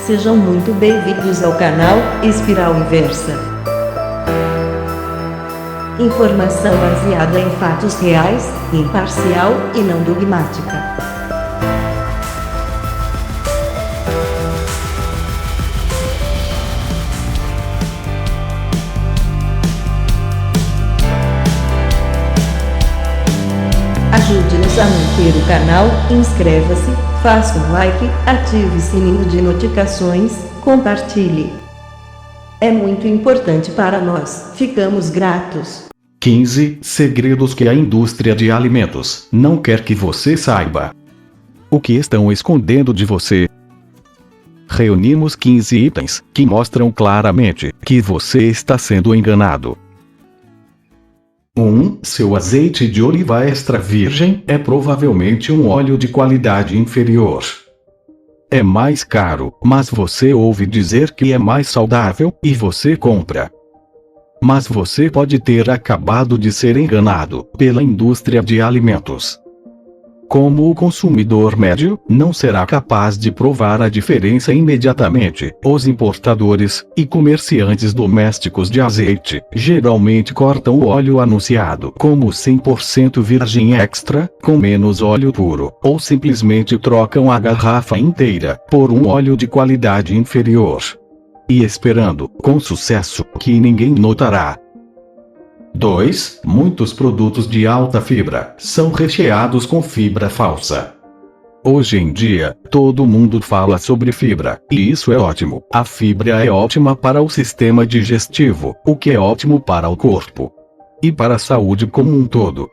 Sejam muito bem-vindos ao canal Espiral Inversa. Informação baseada em fatos reais, imparcial e não dogmática. Ajude-nos a manter o canal, inscreva-se, faça um like, ative o sininho de notificações, compartilhe. É muito importante para nós, ficamos gratos. 15 segredos que a indústria de alimentos não quer que você saiba. O que estão escondendo de você? Reunimos 15 itens que mostram claramente que você está sendo enganado. 1. Seu azeite de oliva extra virgem é provavelmente um óleo de qualidade inferior. É mais caro, mas você ouve dizer que é mais saudável, e você compra. Mas você pode ter acabado de ser enganado pela indústria de alimentos. Como o consumidor médio não será capaz de provar a diferença imediatamente, os importadores e comerciantes domésticos de azeite geralmente cortam o óleo anunciado como 100% virgem extra, com menos óleo puro, ou simplesmente trocam a garrafa inteira por um óleo de qualidade inferior. E esperando, com sucesso, que ninguém notará. 2. Muitos produtos de alta fibra são recheados com fibra falsa. Hoje em dia, todo mundo fala sobre fibra, e isso é ótimo. A fibra é ótima para o sistema digestivo, o que é ótimo para o corpo. E para a saúde como um todo.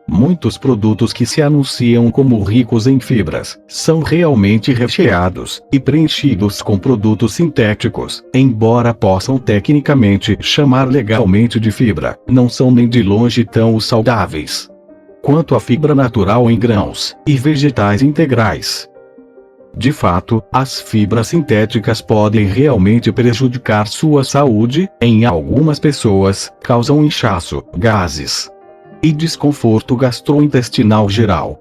Muitos produtos que se anunciam como ricos em fibras são realmente recheados e preenchidos com produtos sintéticos, embora possam tecnicamente chamar legalmente de fibra, não são nem de longe tão saudáveis quanto a fibra natural em grãos e vegetais integrais. De fato, as fibras sintéticas podem realmente prejudicar sua saúde, em algumas pessoas, causam inchaço, gases e desconforto gastrointestinal geral.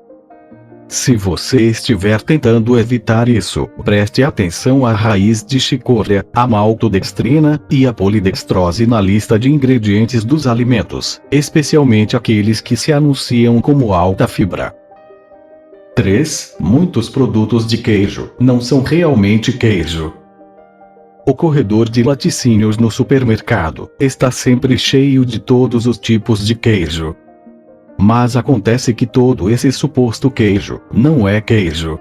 Se você estiver tentando evitar isso, preste atenção à raiz de chicória, a maltodextrina e a polidextrose na lista de ingredientes dos alimentos, especialmente aqueles que se anunciam como alta fibra. 3. Muitos produtos de queijo não são realmente queijo. O corredor de laticínios no supermercado está sempre cheio de todos os tipos de queijo. Mas acontece que todo esse suposto queijo não é queijo.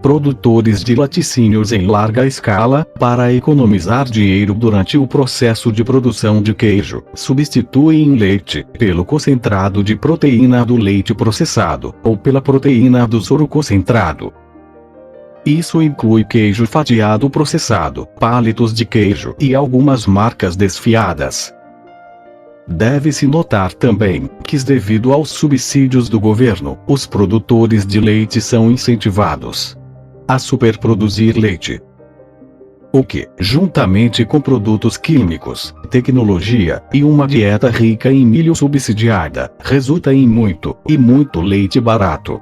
Produtores de laticínios em larga escala, para economizar dinheiro durante o processo de produção de queijo, substituem leite pelo concentrado de proteína do leite processado, ou pela proteína do soro concentrado. Isso inclui queijo fatiado processado, palitos de queijo e algumas marcas desfiadas. Deve-se notar também que, devido aos subsídios do governo, os produtores de leite são incentivados a superproduzir leite. O que, juntamente com produtos químicos, tecnologia e uma dieta rica em milho subsidiada, resulta em muito leite barato.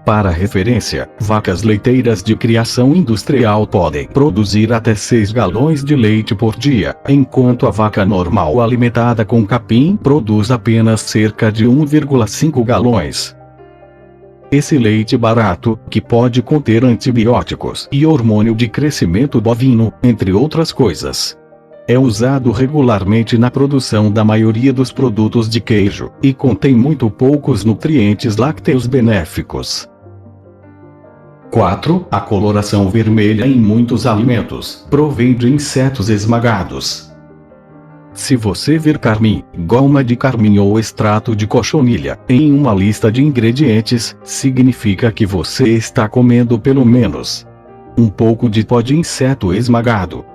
Para referência, vacas leiteiras de criação industrial podem produzir até 6 galões de leite por dia, enquanto a vaca normal alimentada com capim produz apenas cerca de 1,5 galões. Esse leite barato, que pode conter antibióticos e hormônio de crescimento bovino, entre outras coisas, é usado regularmente na produção da maioria dos produtos de queijo, e contém muito poucos nutrientes lácteos benéficos. 4. A coloração vermelha em muitos alimentos provém de insetos esmagados. Se você ver carmim, goma de carmim ou extrato de cochonilha em uma lista de ingredientes, significa que você está comendo pelo menos um pouco de pó de inseto esmagado.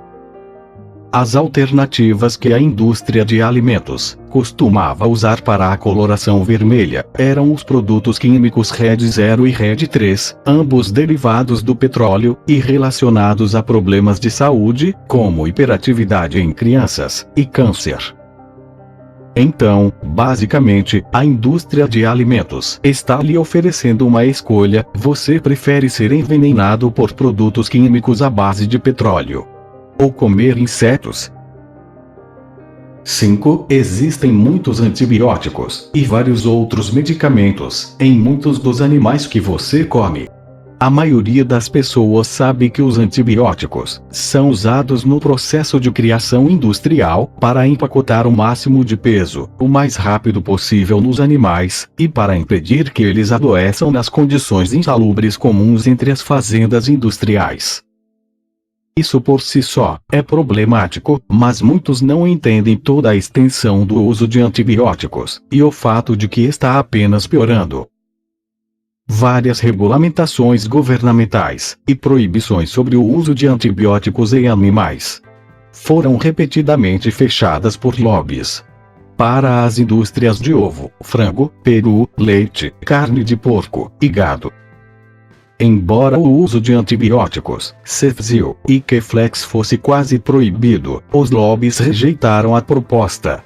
As alternativas que a indústria de alimentos costumava usar para a coloração vermelha eram os produtos químicos RED 0 e RED 3, ambos derivados do petróleo e relacionados a problemas de saúde, como hiperatividade em crianças e câncer. Então, basicamente, a indústria de alimentos está lhe oferecendo uma escolha: você prefere ser envenenado por produtos químicos à base de petróleo ou comer insetos? 5. Existem muitos antibióticos e vários outros medicamentos em muitos dos animais que você come. A maioria das pessoas sabe que os antibióticos são usados no processo de criação industrial para empacotar o máximo de peso, o mais rápido possível nos animais, e para impedir que eles adoeçam nas condições insalubres comuns entre as fazendas industriais. Isso por si só é problemático, mas muitos não entendem toda a extensão do uso de antibióticos, e o fato de que está apenas piorando. Várias regulamentações governamentais e proibições sobre o uso de antibióticos em animais foram repetidamente fechadas por lobbies. Para as indústrias de ovo, frango, peru, leite, carne de porco e gado. Embora o uso de antibióticos, Cefzil e Keflex fosse quase proibido, os lobbies rejeitaram a proposta.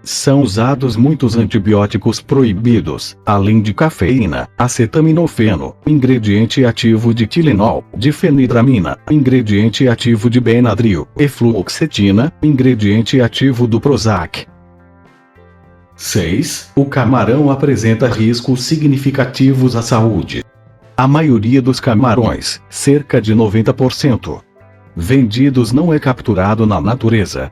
São usados muitos antibióticos proibidos, além de cafeína, acetaminofeno, ingrediente ativo de Tilenol, difenidramina, ingrediente ativo de Benadryl, e fluoxetina, ingrediente ativo do Prozac. 6. O camarão apresenta riscos significativos à saúde. A maioria dos camarões, cerca de 90%, vendidos não é capturado na natureza.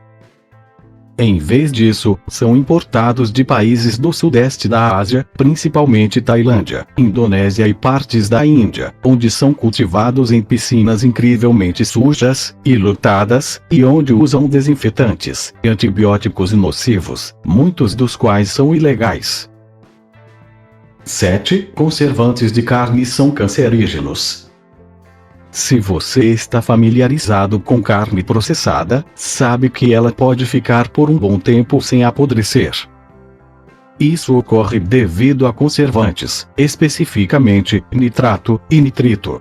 Em vez disso, são importados de países do sudeste da Ásia, principalmente Tailândia, Indonésia e partes da Índia, onde são cultivados em piscinas incrivelmente sujas e lotadas, e onde usam desinfetantes e antibióticos nocivos, muitos dos quais são ilegais. 7. Conservantes de carne são cancerígenos. Se você está familiarizado com carne processada, sabe que ela pode ficar por um bom tempo sem apodrecer. Isso ocorre devido a conservantes, especificamente nitrato e nitrito.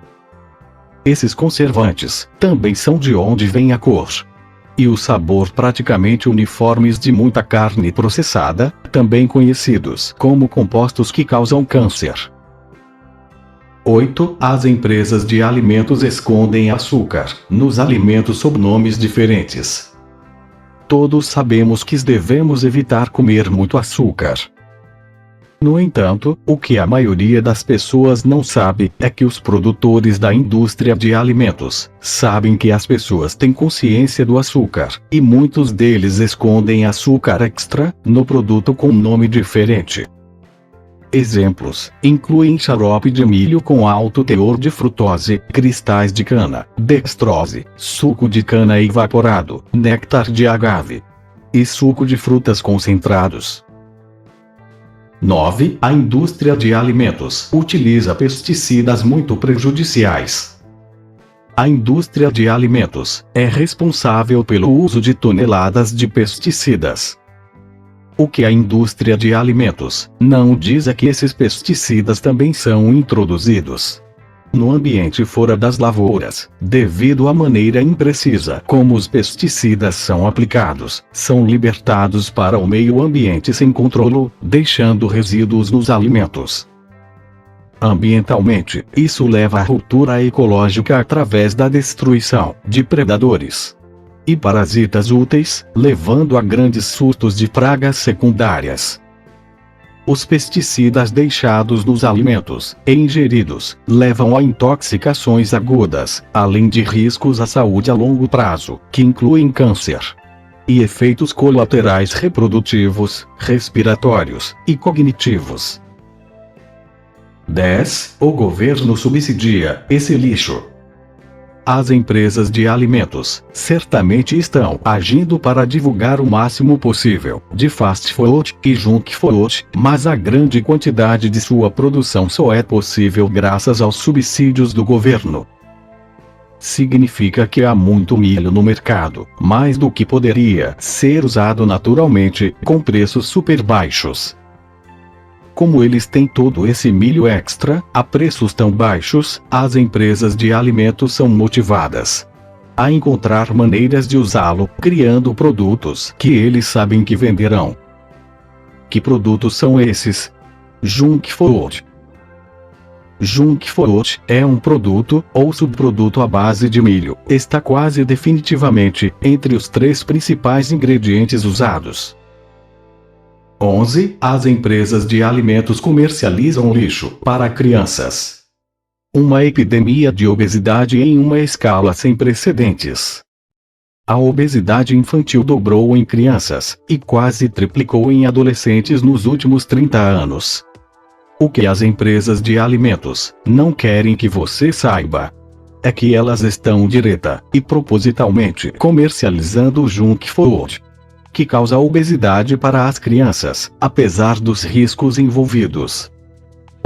Esses conservantes também são de onde vem a cor e o sabor praticamente uniformes de muita carne processada, também conhecidos como compostos que causam câncer. 8. As empresas de alimentos escondem açúcar nos alimentos sob nomes diferentes. Todos sabemos que devemos evitar comer muito açúcar. No entanto, o que a maioria das pessoas não sabe é que os produtores da indústria de alimentos sabem que as pessoas têm consciência do açúcar, e muitos deles escondem açúcar extra no produto com nome diferente. Exemplos incluem xarope de milho com alto teor de frutose, cristais de cana, dextrose, suco de cana evaporado, néctar de agave e suco de frutas concentrados. 9. A indústria de alimentos utiliza pesticidas muito prejudiciais. A indústria de alimentos é responsável pelo uso de toneladas de pesticidas. O que a indústria de alimentos não diz é que esses pesticidas também são introduzidos no ambiente fora das lavouras, devido à maneira imprecisa como os pesticidas são aplicados, são libertados para o meio ambiente sem controle, deixando resíduos nos alimentos. Ambientalmente, isso leva à ruptura ecológica através da destruição de predadores e parasitas úteis, levando a grandes surtos de pragas secundárias. Os pesticidas deixados nos alimentos e ingeridos levam a intoxicações agudas, além de riscos à saúde a longo prazo, que incluem câncer e efeitos colaterais reprodutivos, respiratórios e cognitivos. 10. O governo subsidia esse lixo. As empresas de alimentos certamente estão agindo para divulgar o máximo possível de fast food e junk food, mas a grande quantidade de sua produção só é possível graças aos subsídios do governo. Significa que há muito milho no mercado, mais do que poderia ser usado naturalmente, com preços super baixos. Como eles têm todo esse milho extra, a preços tão baixos, as empresas de alimentos são motivadas a encontrar maneiras de usá-lo, criando produtos que eles sabem que venderão. Que produtos são esses? Junk food. Junk food é um produto ou subproduto à base de milho. Está quase definitivamente entre os 3 principais ingredientes usados. 11. As empresas de alimentos comercializam lixo para crianças. Uma epidemia de obesidade em uma escala sem precedentes. A obesidade infantil dobrou em crianças e quase triplicou em adolescentes nos últimos 30 anos. O que as empresas de alimentos não querem que você saiba é que elas estão direta e propositalmente comercializando o junk food, que causa obesidade para as crianças, apesar dos riscos envolvidos.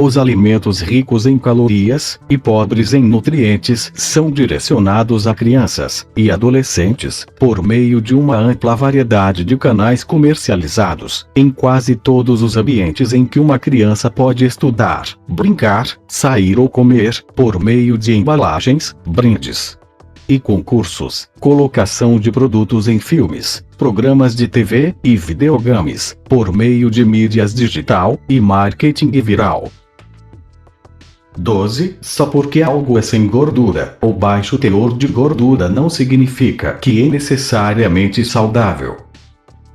Os alimentos ricos em calorias e pobres em nutrientes são direcionados a crianças e adolescentes por meio de uma ampla variedade de canais comercializados em quase todos os ambientes em que uma criança pode estudar, brincar, sair ou comer, por meio de embalagens, brindes e concursos, colocação de produtos em filmes, programas de TV e videogames, por meio de mídias digital e marketing viral. 12. Só porque algo é sem gordura ou baixo teor de gordura não significa que é necessariamente saudável.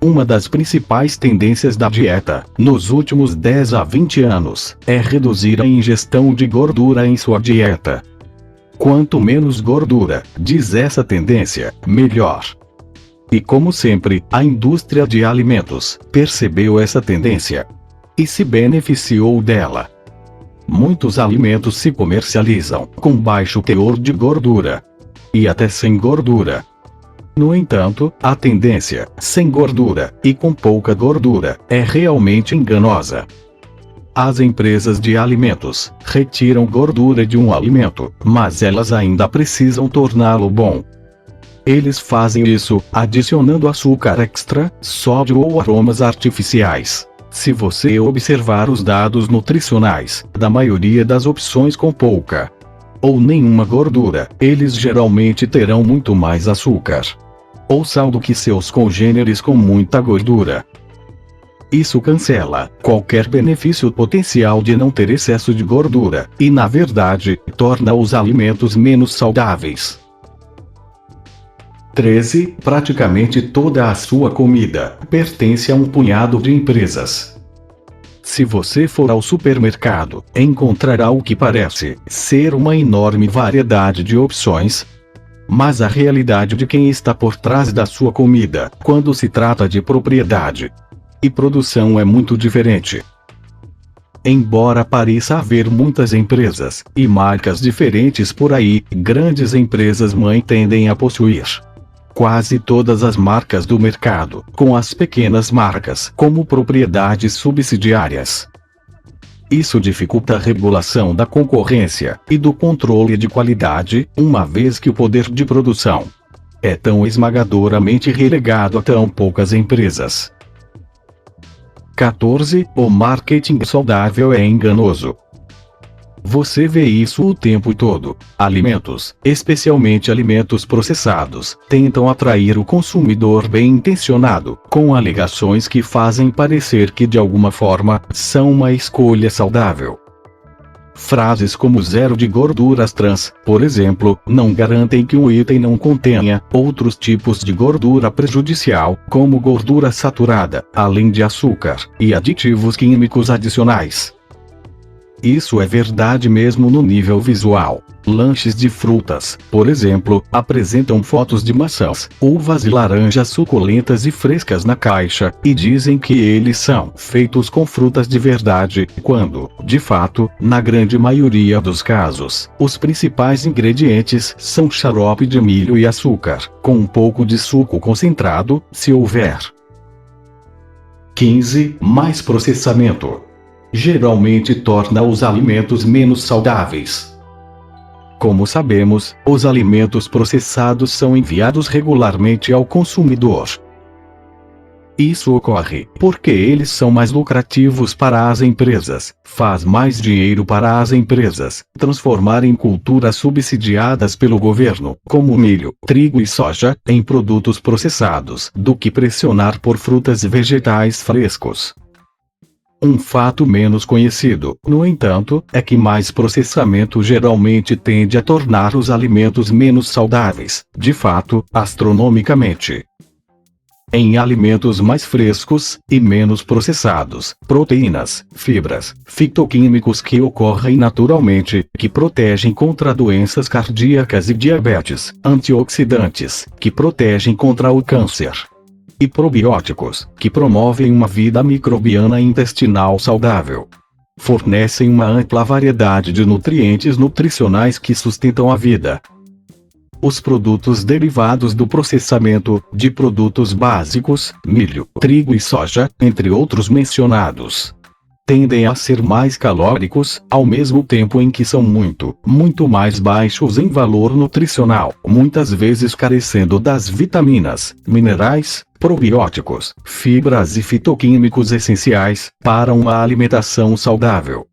Uma das principais tendências da dieta, nos últimos 10 a 20 anos, é reduzir a ingestão de gordura em sua dieta. Quanto menos gordura, diz essa tendência, melhor. E como sempre, a indústria de alimentos percebeu essa tendência e se beneficiou dela. Muitos alimentos se comercializam com baixo teor de gordura e até sem gordura. No entanto, a tendência sem gordura e com pouca gordura é realmente enganosa. As empresas de alimentos retiram gordura de um alimento, mas elas ainda precisam torná-lo bom. Eles fazem isso adicionando açúcar extra, sódio ou aromas artificiais. Se você observar os dados nutricionais da maioria das opções com pouca ou nenhuma gordura, eles geralmente terão muito mais açúcar ou sal do que seus congêneres com muita gordura. Isso cancela qualquer benefício potencial de não ter excesso de gordura e, na verdade, torna os alimentos menos saudáveis. 13. Praticamente toda a sua comida pertence a um punhado de empresas. Se você for ao supermercado, encontrará o que parece ser uma enorme variedade de opções. Mas a realidade de quem está por trás da sua comida, quando se trata de propriedade e produção, é muito diferente. Embora pareça haver muitas empresas e marcas diferentes por aí, grandes empresas mãe tendem a possuir quase todas as marcas do mercado, com as pequenas marcas como propriedades subsidiárias. Isso dificulta a regulação da concorrência e do controle de qualidade, uma vez que o poder de produção é tão esmagadoramente relegado a tão poucas empresas. 14. O marketing saudável é enganoso. Você vê isso o tempo todo. Alimentos, especialmente alimentos processados, tentam atrair o consumidor bem-intencionado, com alegações que fazem parecer que de alguma forma são uma escolha saudável. Frases como zero de gorduras trans, por exemplo, não garantem que um item não contenha outros tipos de gordura prejudicial, como gordura saturada, além de açúcar e aditivos químicos adicionais. Isso é verdade mesmo no nível visual. Lanches de frutas, por exemplo, apresentam fotos de maçãs, uvas e laranjas suculentas e frescas na caixa, e dizem que eles são feitos com frutas de verdade, quando, de fato, na grande maioria dos casos, os principais ingredientes são xarope de milho e açúcar, com um pouco de suco concentrado, se houver. 15. Mais processamento geralmente torna os alimentos menos saudáveis. Como sabemos, os alimentos processados são enviados regularmente ao consumidor. Isso ocorre porque eles são mais lucrativos para as empresas, faz mais dinheiro para as empresas transformar em culturas subsidiadas pelo governo, como milho, trigo e soja, em produtos processados, do que pressionar por frutas e vegetais frescos. Um fato menos conhecido, no entanto, é que mais processamento geralmente tende a tornar os alimentos menos saudáveis, de fato, astronomicamente. Em alimentos mais frescos e menos processados, proteínas, fibras, fitoquímicos que ocorrem naturalmente, que protegem contra doenças cardíacas e diabetes, antioxidantes, que protegem contra o câncer, e probióticos, que promovem uma vida microbiana intestinal saudável. Fornecem uma ampla variedade de nutrientes nutricionais que sustentam a vida. Os produtos derivados do processamento de produtos básicos, milho, trigo e soja, entre outros mencionados, tendem a ser mais calóricos, ao mesmo tempo em que são muito mais baixos em valor nutricional, muitas vezes carecendo das vitaminas, minerais, probióticos, fibras e fitoquímicos essenciais para uma alimentação saudável.